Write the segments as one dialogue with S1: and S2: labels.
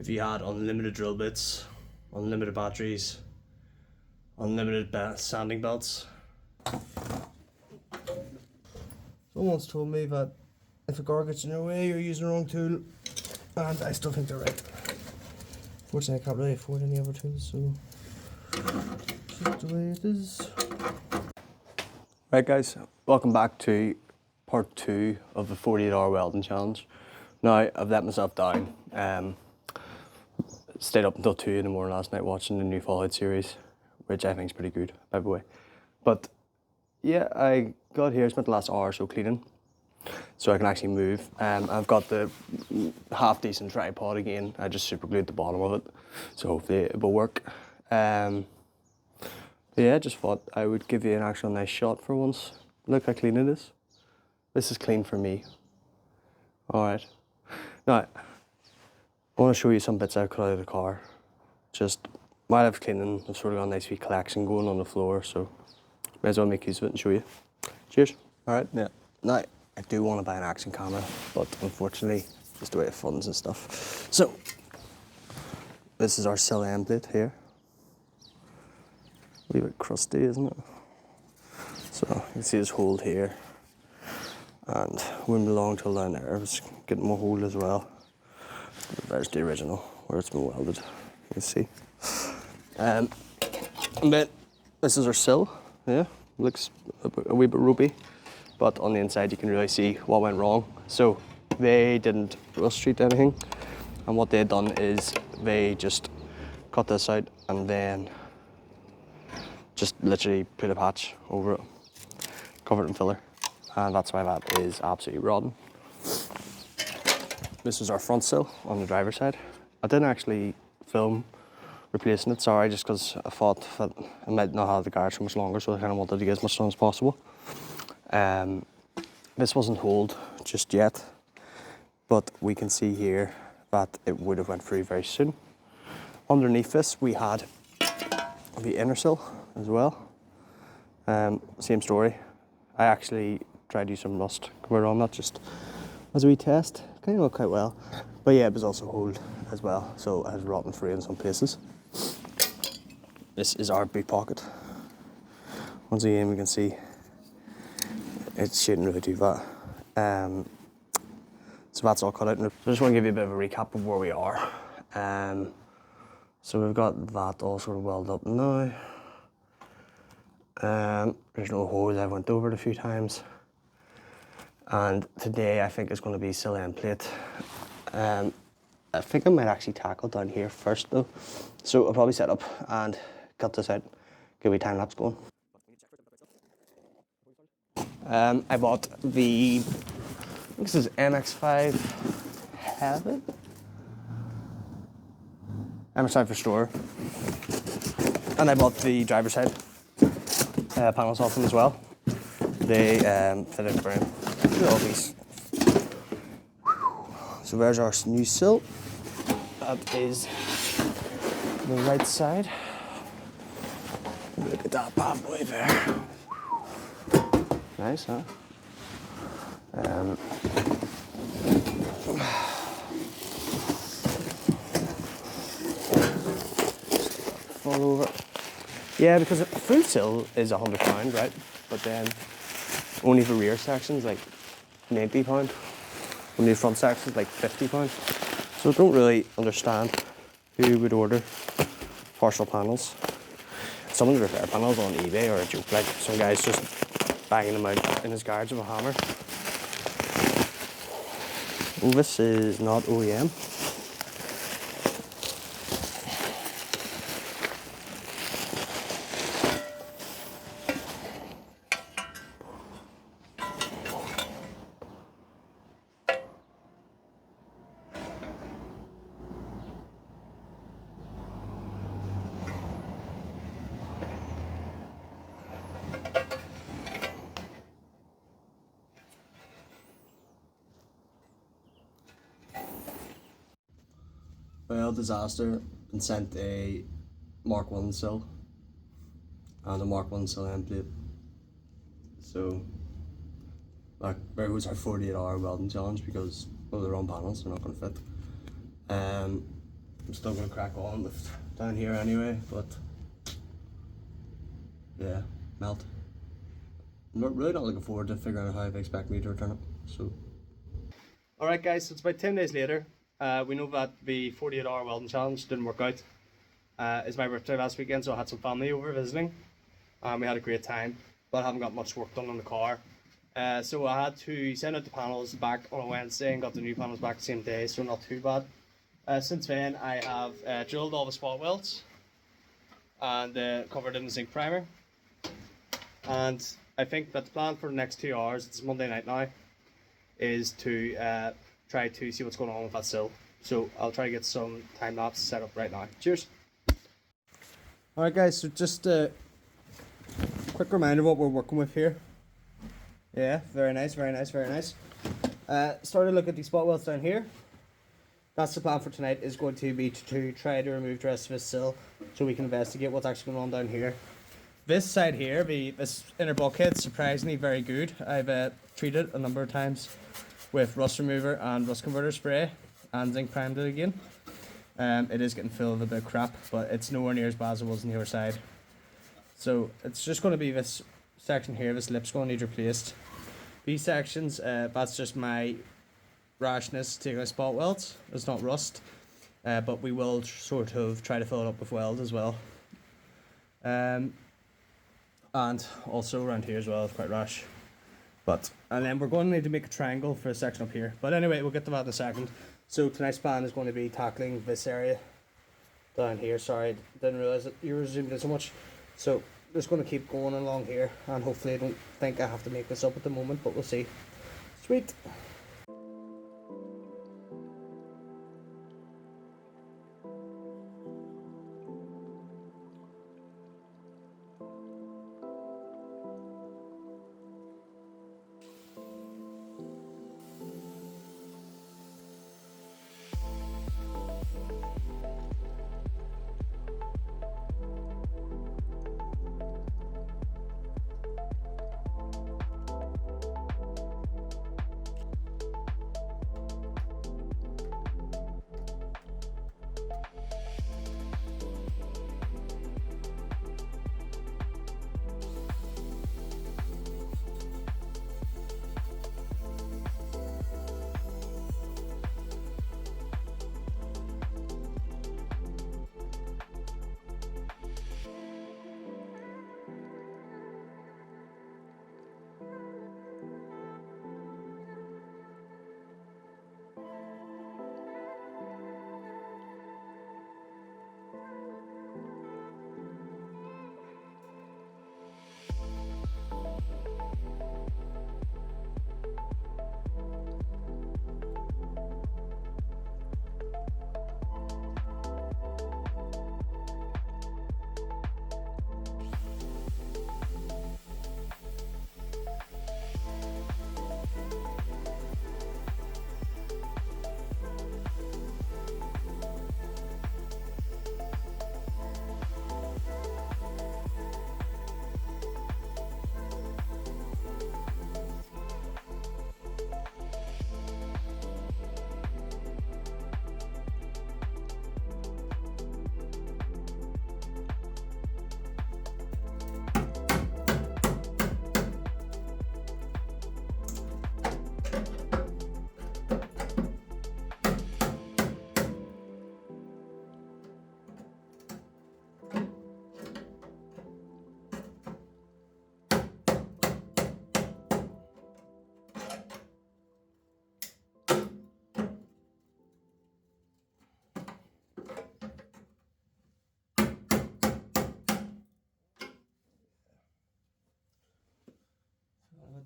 S1: if you had unlimited drill bits, unlimited batteries, unlimited sanding belts. Someone's told me that if a car gets in your way, you're using the wrong tool, and I still think they're right. Fortunately, I can't really afford any other tools, so just the way it is. Right guys, welcome back to part 2 of the 48-hour welding challenge. Now, I've let myself down. Stayed up until 2 in the morning last night watching the new Fallout series, which I think is pretty good, by the way. But yeah, I got here, spent the last hour or so cleaning, so I can actually move. I've got the half decent tripod again. I just super glued the bottom of it, so hopefully it will work. Yeah, just thought I would give you an actual nice shot for once. Look how clean it is. This is clean for me. Alright. Now, I want to show you some bits I've cut out of the car. Just while I was cleaning, I've sort of got a nice wee collection going on the floor, so may as well make use of it and show you. Cheers. Alright, yeah. Now, I do want to buy an action camera, but unfortunately, just the way of funds and stuff. So, this is our Sill end plate here. A little bit crusty, isn't it? So, you can see this hold here. And wouldn't belong till down there. I was getting more hold as well. There's the original where it's been welded. You can see. And then this is our sill. Yeah, looks a wee bit ropey, but on the inside you can really see what went wrong. So they didn't rust treat anything, and what they had done is they just cut this out and then just literally put a patch over it, covered it in filler. And that's why that is absolutely rotten. This is our front sill on the driver's side. I didn't actually film replacing it, sorry, just because I thought that I might not have the garage for much longer, so I kind of wanted to get as much done as possible. This wasn't holed just yet, but we can see here that it would have went through very soon. Underneath this, we had the inner sill as well. Same story. I actually tried to use some rust cover on that just as a wee test. Kind of worked quite well. But yeah, it was also holed as well, so it has rotten through in some places. This is our boot pocket. Once again, we can see it shouldn't really do that. So that's all cut out. I just want to give you a bit of a recap of where we are. So we've got that all sort of welded up now. There's no hose, I've went over it a few times. And today I think it's going to be Sill end plate. I think I might actually tackle down here first though. So I'll probably set up and cut this out, get a wee time lapse going. I bought the, this is MX5, have it? MX5 for store. And I bought the driver's side panels off them as well. They fit in frame. Look at all these. So there's our new sill. That is the right side. Look at that bad boy there. Nice, huh? Fall over. Yeah, because a full sill is £100, right? But then only the rear section's like £90. Only the front section's like £50. So I don't really understand who would order partial panels. Some of the repair panels on eBay are a joke, like some guy's just banging them out in his garage with a hammer. Well, this is not OEM. Well, disaster, and sent a Mark 1 sill and a Mark 1 sill end plate. So, like, there goes our 48-hour welding challenge because of the wrong panels, they're not going to fit. I'm still going to crack on with down here anyway, but yeah, melt. I'm really not looking forward to figuring out how they expect me to return it. So, alright guys, so it's about 10 days later. We know that the 48-hour welding challenge didn't work out. It's my birthday last weekend, so I had some family over visiting. We had a great time, but I haven't got much work done on the car. So I had to send out the panels back on a Wednesday and got the new panels back the same day, so not too bad. Since then, I have drilled all the spot welds and covered in the zinc primer. And I think that the plan for the next 2 hours, it's Monday night now, is to try to see what's going on with that sill. So I'll try to get some time lapse set up right now. Cheers. Alright guys, so just a quick reminder what we're working with here. Yeah, very nice, very nice, very nice. Started to look at these spot welds down here. That's the plan for tonight, is going to be to try to remove the rest of this sill so we can investigate what's actually going on down here. This side here, this inner bulkhead, surprisingly very good. I've treated it a number of times with rust remover and rust converter spray and zinc primed it again. It is getting filled with a bit of crap, but it's nowhere near as bad as it was on the other side. So it's just going to be this section here, this lip's going to need replaced. These sections, that's just my rashness taking out spot welds. It's not rust, but we will sort of try to fill it up with weld as well. And also around here as well, it's quite rash. And then we're going to need to make a triangle for a section up here. But anyway, we'll get to that in a second. So tonight's plan is going to be tackling this area down here. Sorry, didn't realise that you were zooming in so much. So just going to keep going along here, and hopefully I don't think I have to make this up at the moment, but we'll see. Sweet.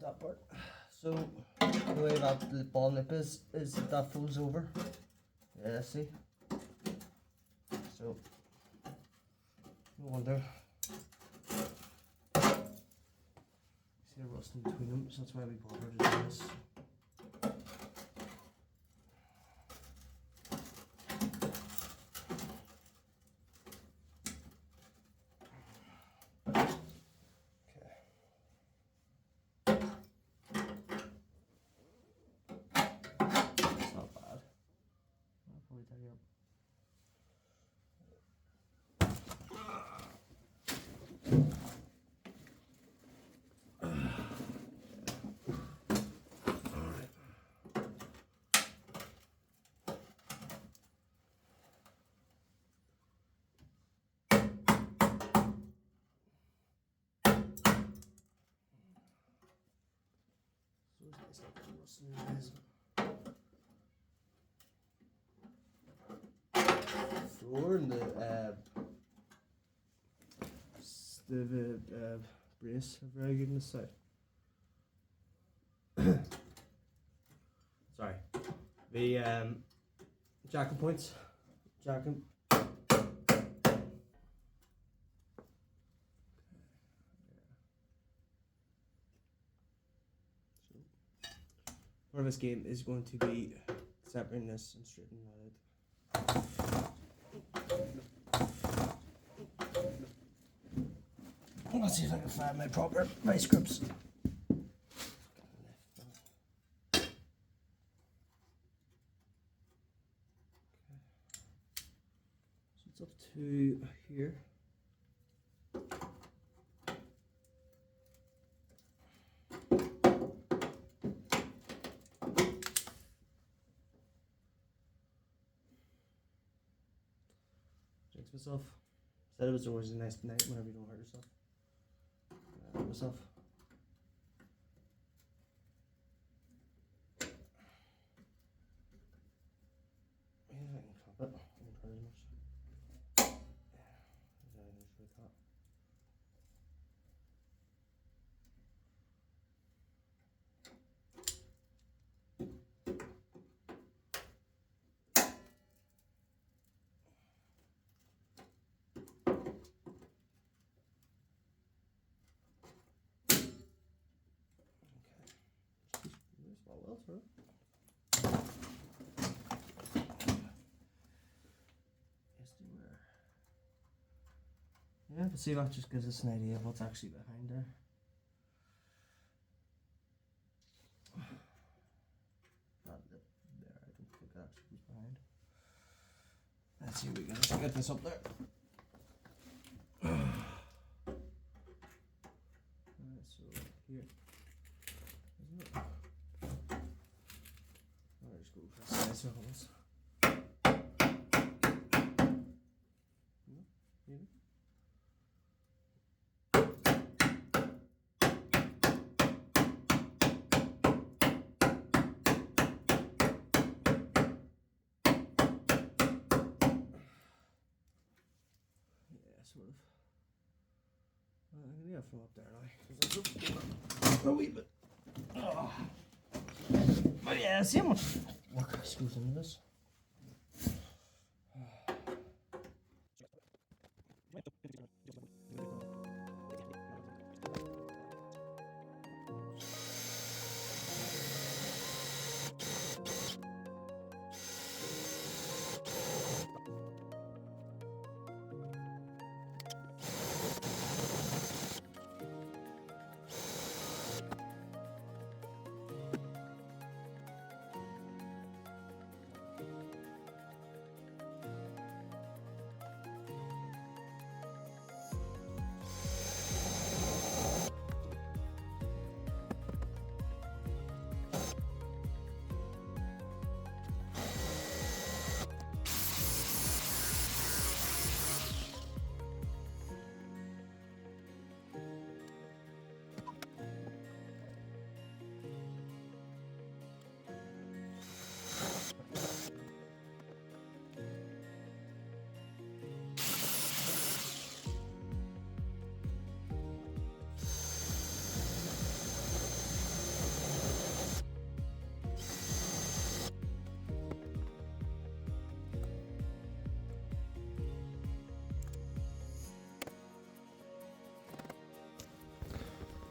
S1: That part. So the way that the ball lip is that folds over. Yeah, see. So no wonder. See the rust in between them, so that's why we bothered to do this. Floor and the brace are very good in the side. Sorry. The jacking points. Jacking. Part of this game is going to be separating this and straightening that out. Let's see if I can find my proper vice grips. So it's up to here. Jinx myself. Said it was always a nice night whenever you don't hurt yourself. I hurt myself. Yeah, I can clamp it. I won't hurt as much. Yeah, I just really can't. Well, sir. Yes, they were. Yeah, but see, that just gives us an idea of what's actually behind there. That lip there, I don't think that actually was behind. Let's see if we can get this up there. Alright, so here. Isn't it? I'll just go for the size of holes. No? Maybe? Yeah, sort of. I'm gonna get from up there now. A wee bit. Oh. But yeah, see how much work goes into this.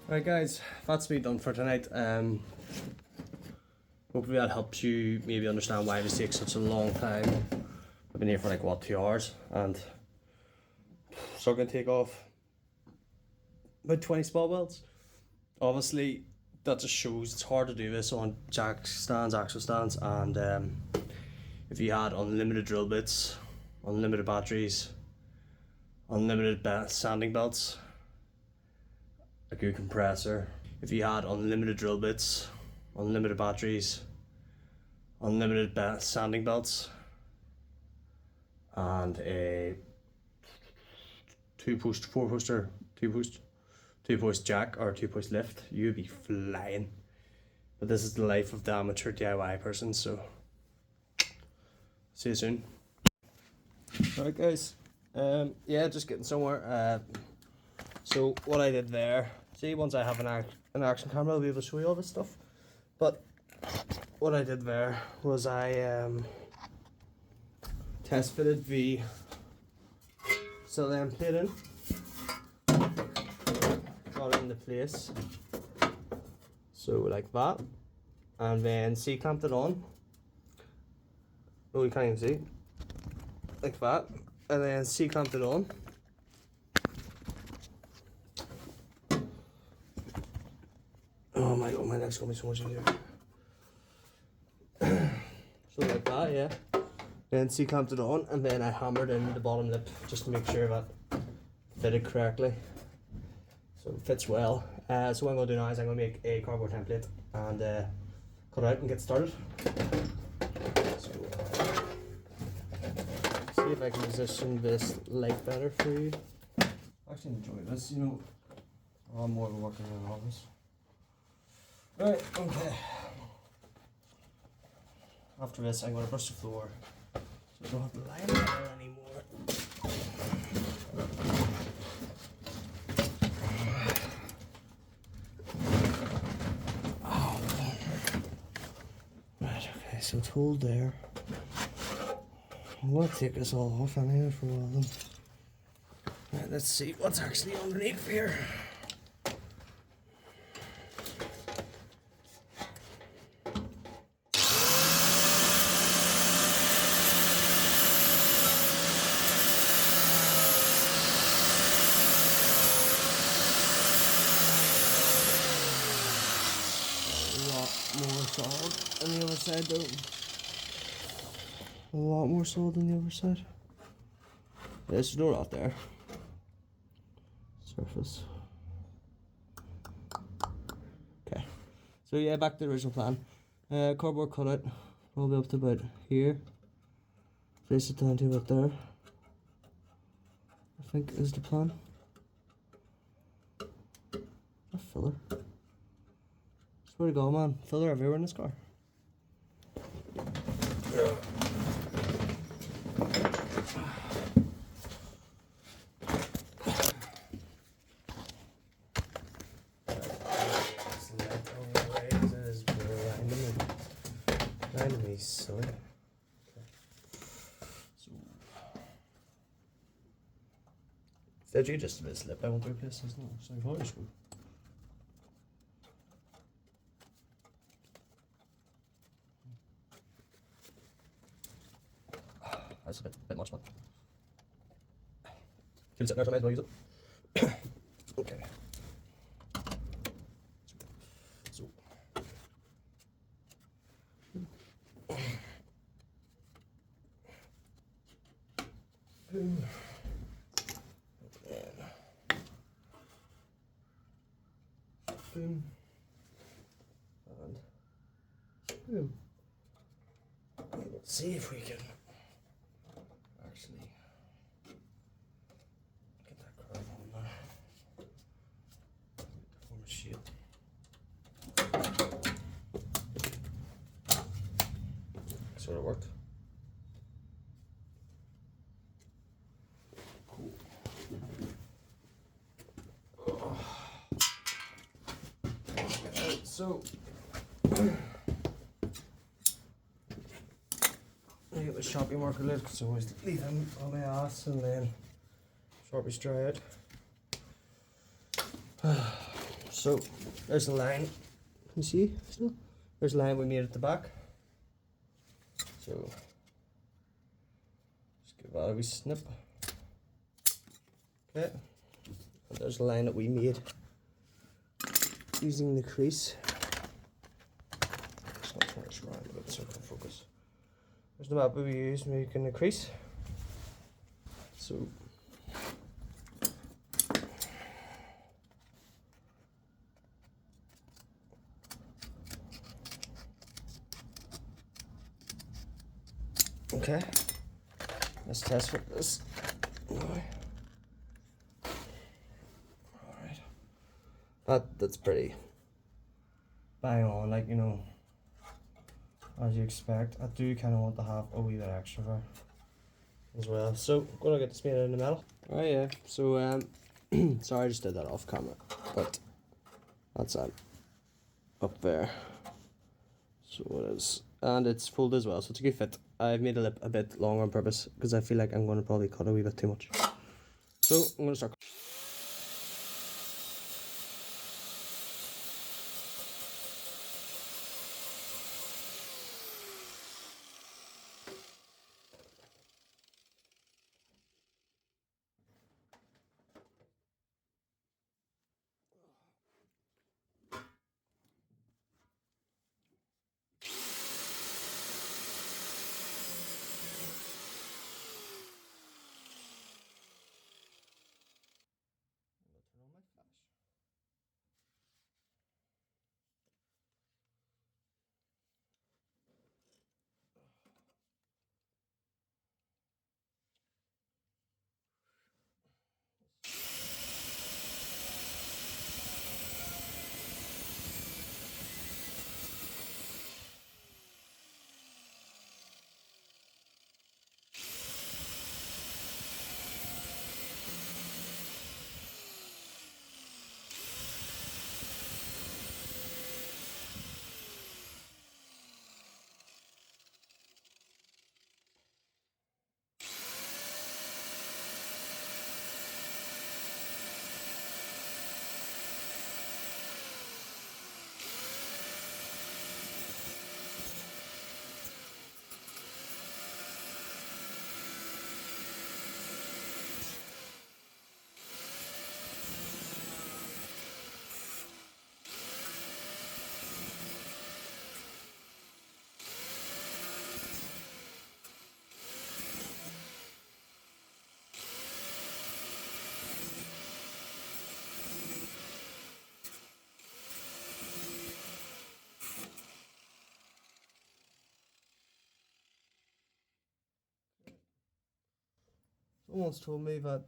S1: Right guys, that's me done for tonight. Hopefully that helps you maybe understand why this takes such a long time. I've been here for like what, 2 hours, and still gonna take off about 20 spot welds. Obviously that just shows it's hard to do this on jack stands, axle stands, and if you had unlimited drill bits, unlimited batteries, unlimited sanding belts, a good compressor. If you had unlimited drill bits, unlimited batteries, unlimited sanding belts, and a two post jack or 2-post lift, you'd be flying. But this is the life of the amateur DIY person, so see you soon. Alright guys, yeah, just getting somewhere. So what I did there, see, once I have an action camera, I'll be able to show you all this stuff. But what I did there was I test fitted the sill end plate in, got it into place, so like that, and then C-clamped it on. Oh, you can't even see, like that, and then C-clamped it on. Oh my god, my leg's gonna be so much easier. So like that, yeah. Then C-clamped it on, and then I hammered in the bottom lip just to make sure that it fitted correctly. So it fits well. So what I'm going to do now is I'm going to make a cardboard template and cut it out and get started. So, see if I can position this light better for you. I actually enjoy this, you know. I'm more of a working in an office. Right, okay. After this, I'm going to brush the floor so I don't have to lie there anymore. Oh. Right, okay, so it's hold there. I'm going to take this all off anyway for Welding. Right, let's see what's actually underneath here. More solid on the other side though. A lot more solid on the other side. There's no rot there. Surface. Okay. So yeah, back to the original plan. Cardboard cutout, probably up to about here. Place it down to about there, I think is the plan. A filler. Swear to God, man, filler everywhere in this car. Randomly silly. Okay. So, it's actually just a bit slip. I want to replace this now, so I've already screwed. That's a bit much, man. Can sit there, so I might as well use it. Okay. So. Boom. Boom. And boom. Let's see if we can actually get that curve on there. Form a shape. Sort of worked. Cool. So I get the Sharpie marker lid because I always leave them on my ass and then Sharpies dry out. So there's the line. Can you see? Still? There's the line we made at the back. So just give that a wee snip. Okay. And there's the line that we made using the crease. Just not turn this around a bit so I can focus. There's the map we used making the crease. So Okay, let's test for this. Alright. That's pretty bang on, like, you know, as you expect. I do kind of want to have a wee bit extra there as well. So, I'm gonna get this made in the metal. Alright, yeah. So, sorry I just did that off camera, but that's it. Up there. So it is. And it's folded as well, so it's a good fit. I've made the lip a bit longer on purpose because I feel like I'm going to probably cut a wee bit too much. So, I'm going to start. Turn on my flash. Someone's told me that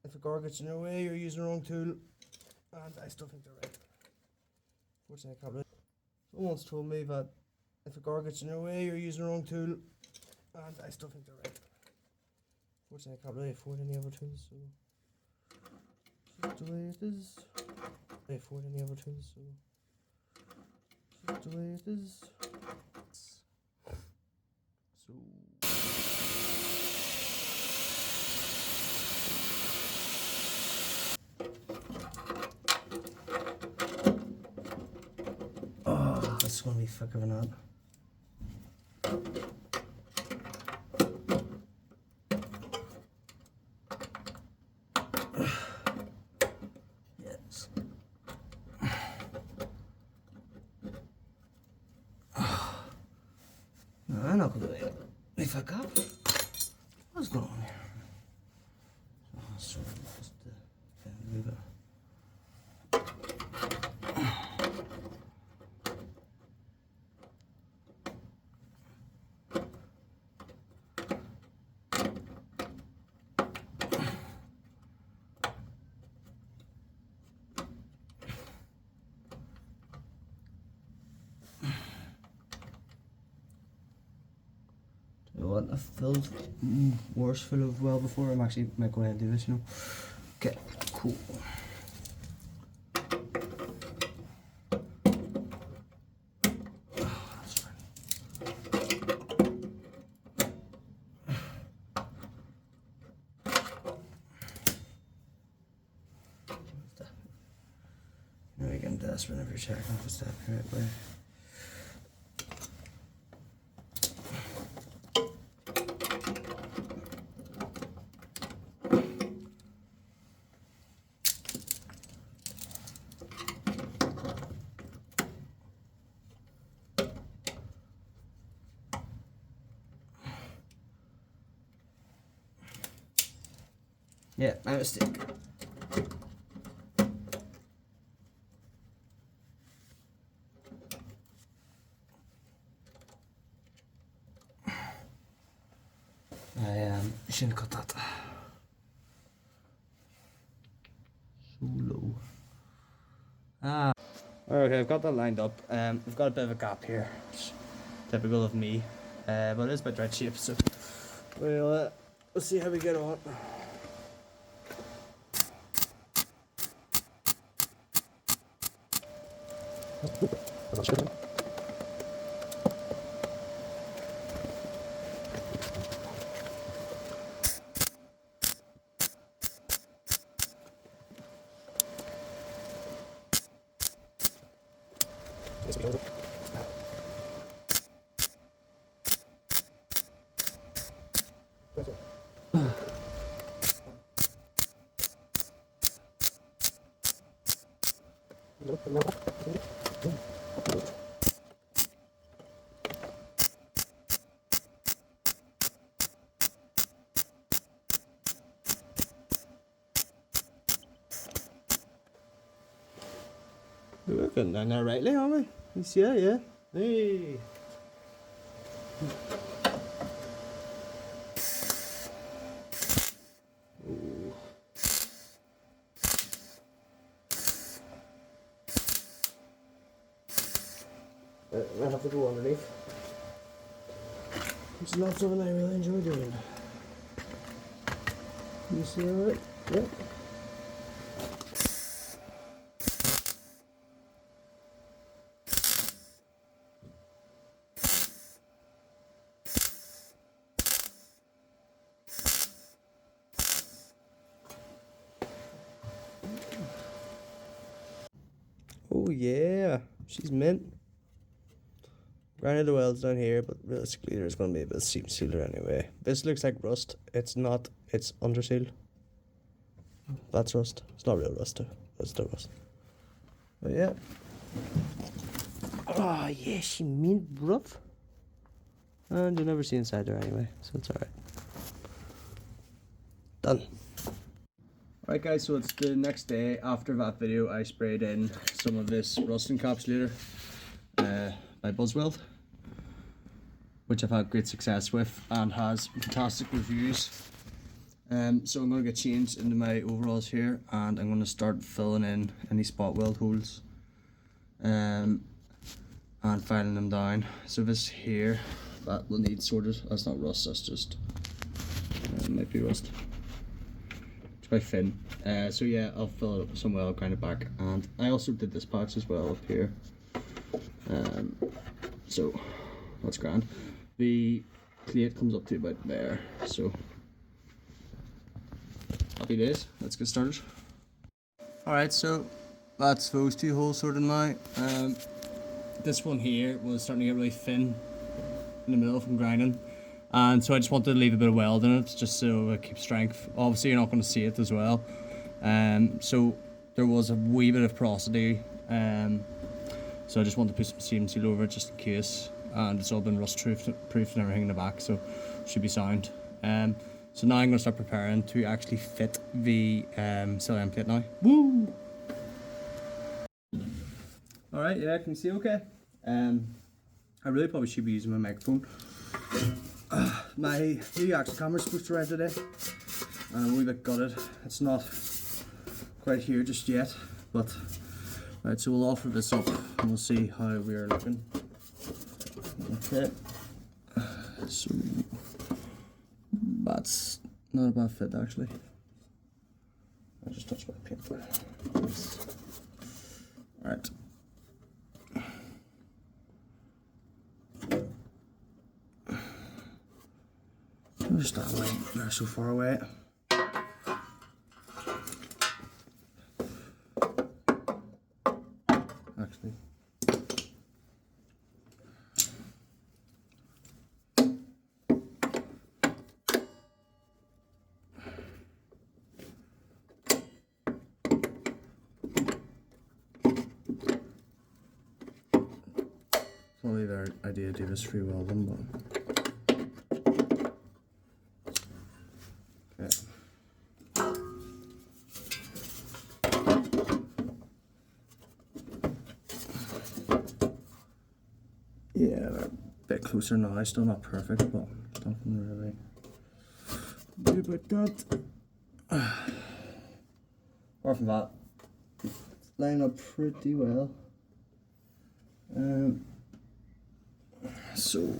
S1: if a guard gets in your way, you're using the wrong tool, and I still think they're right. Fortunately, I can't really. Someone's told me that if a guard gets in your way, you're using the wrong tool, and I still think they're right. Fortunately, I can't really afford any other tools, so just the way it is. I afford any other tools, so just the way it is. So. Oh, that's gonna be thicker than that. Yes. No, I'm not gonna do it. They fuck up. What's going on here? Oh, sorry, just move it. You know what? I've filled worse full of well before. I'm actually might go ahead and do this, you know. Okay, cool. You know, you can test whenever you're checking if it's that the right way. Yeah, my mistake. actually cut that. So low. Okay, I've got that lined up. I've got a bit of a gap here, which typical of me, but it is a bit right shape, so we'll see how we get on. We're getting down there rightly, aren't we? You see that, yeah? Hey! Ooh. I have to go underneath. It's not something I really enjoy doing. You see that? Yep. Oh yeah, she's mint. Granted the welds down here, but realistically there's going to be a bit of seam sealer anyway. This looks like rust. It's not. It's under seal. That's rust. It's not real rust though. It's still rust. But yeah. Oh yeah, she mint rough. And you'll never see inside her anyway, so it's alright. Done. Alright guys, so it's the next day after that video. I sprayed in some of this rust encapsulator by Buzzweld, which I've had great success with and has fantastic reviews. So I'm going to get changed into my overalls here, and I'm going to start filling in any spot weld holes and filing them down. So this here, that will need sorted. That's not rust, that's just it might be rust. It's quite thin. So yeah, I'll fill it up with some weld, grind it back, and I also did this patch as well up here. So that's grand. The plate comes up to about there, so happy days. Let's get started. Alright, so that's those two holes sorted now. This one here was starting to get really thin in the middle from grinding, and so I just wanted to leave a bit of weld in it just so it keeps strength. Obviously you're not going to see it as well, so there was a wee bit of porosity, so I just wanted to put some seam seal over it just in case, and it's all been rust proofed and everything in the back, so should be sound. So now I'm going to start preparing to actually fit the Sill end plate now. Woo! Alright, yeah, can you see okay? I really probably should be using my microphone. My new action camera is supposed to arrive today, and I'm a wee bit gutted. It's not quite here just yet, but right, so we'll offer this up and we'll see how we are looking. Okay, so that's not a bad fit actually. I just touched my paper. Alright. Just that way, they're so far away. Actually. Probably their idea to do this free welding, but yeah, they're a bit closer now, still not perfect, but nothing really happy about that. Apart from that, it's lined up pretty well. So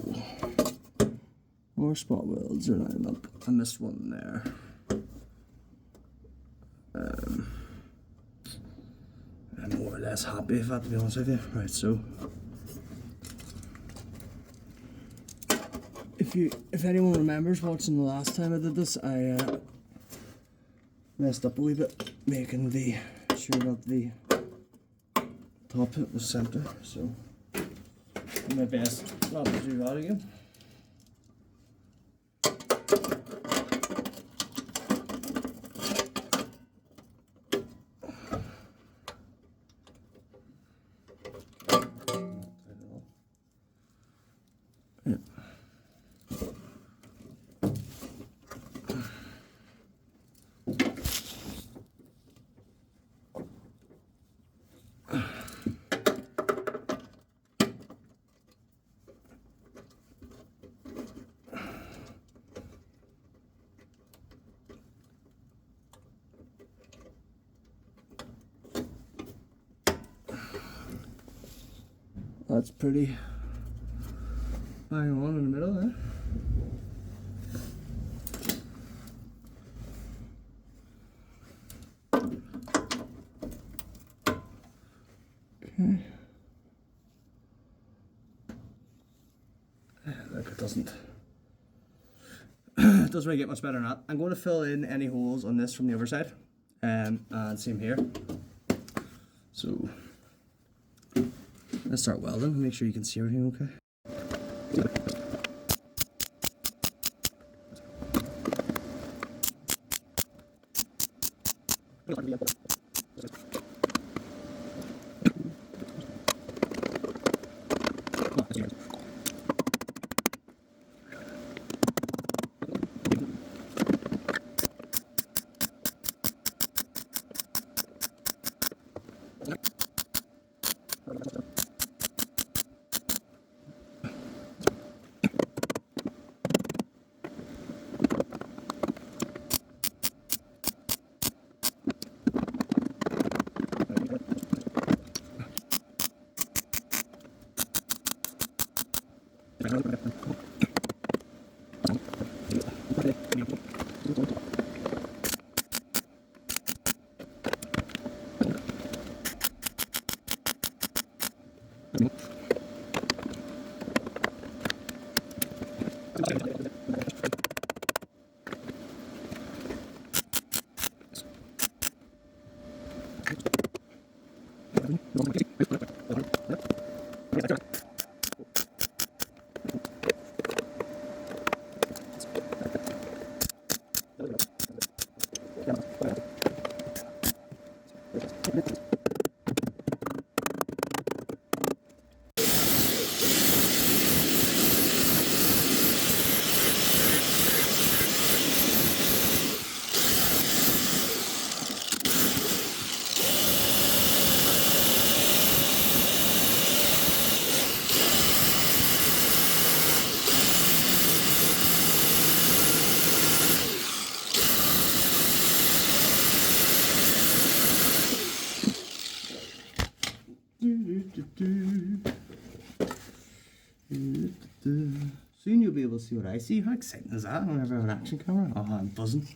S1: more spot welds are lined up. I missed one there. I'm more or less happy with that, to be honest with you. Right, so if anyone remembers watching the last time I did this, I messed up a wee bit making sure that the top hit was centre, so do my best not to do that again. That's pretty bang on in the middle there. Okay. Look, it doesn't really get much better than that. I'm going to fill in any holes on this from the other side, and same here. So let's start welding. Make sure you can see everything okay. Soon you'll be able to see what I see. How exciting is that whenever I have an action camera? Oh, I'm buzzing.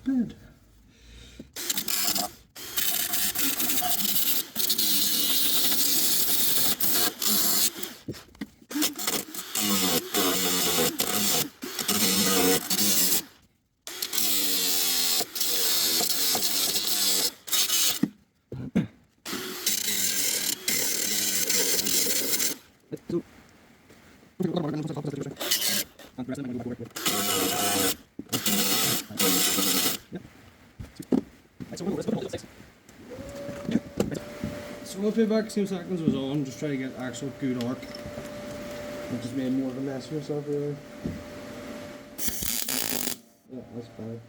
S1: Bed. So we'll pay back 2 seconds was on, just try to get actual good arc. I just made more of a mess of myself really. That's bad.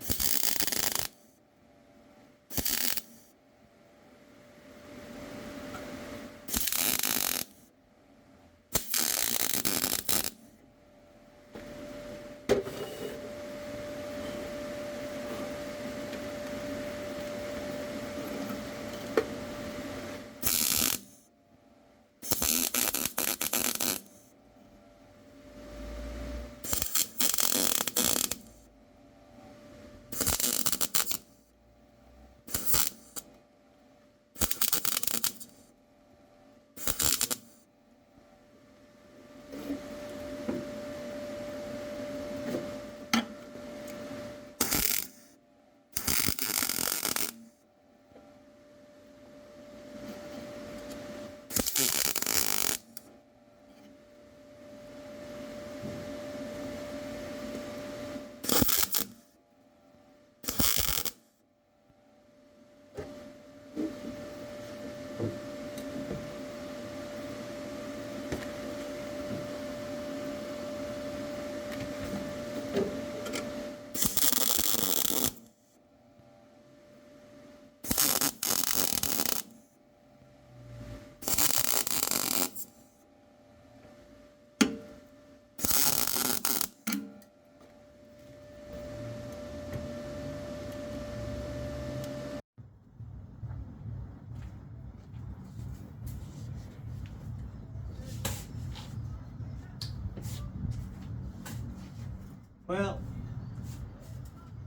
S2: Well,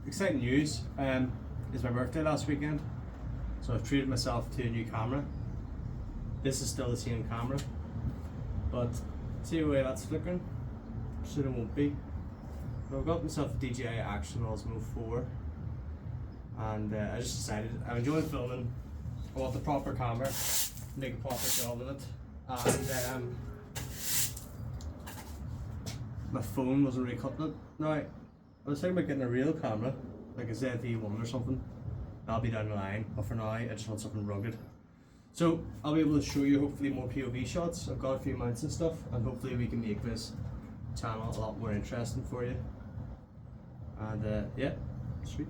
S2: exciting news. It's my birthday last weekend, so I've treated myself to a new camera. This is still the same camera, but see the way that's looking? Soon it won't be. So I've got myself a DJI Action Osmo 4, and I just decided I'm enjoying filming. I want the proper camera, make a proper job of it, and my phone wasn't really cutting it. Now, I was thinking about getting a real camera, like a ZV-1 or something. That'll be down the line, but for now I just want something rugged. So I'll be able to show you hopefully more POV shots. I've got a few mounts and stuff, and hopefully we can make this channel a lot more interesting for you. And yeah, sweet.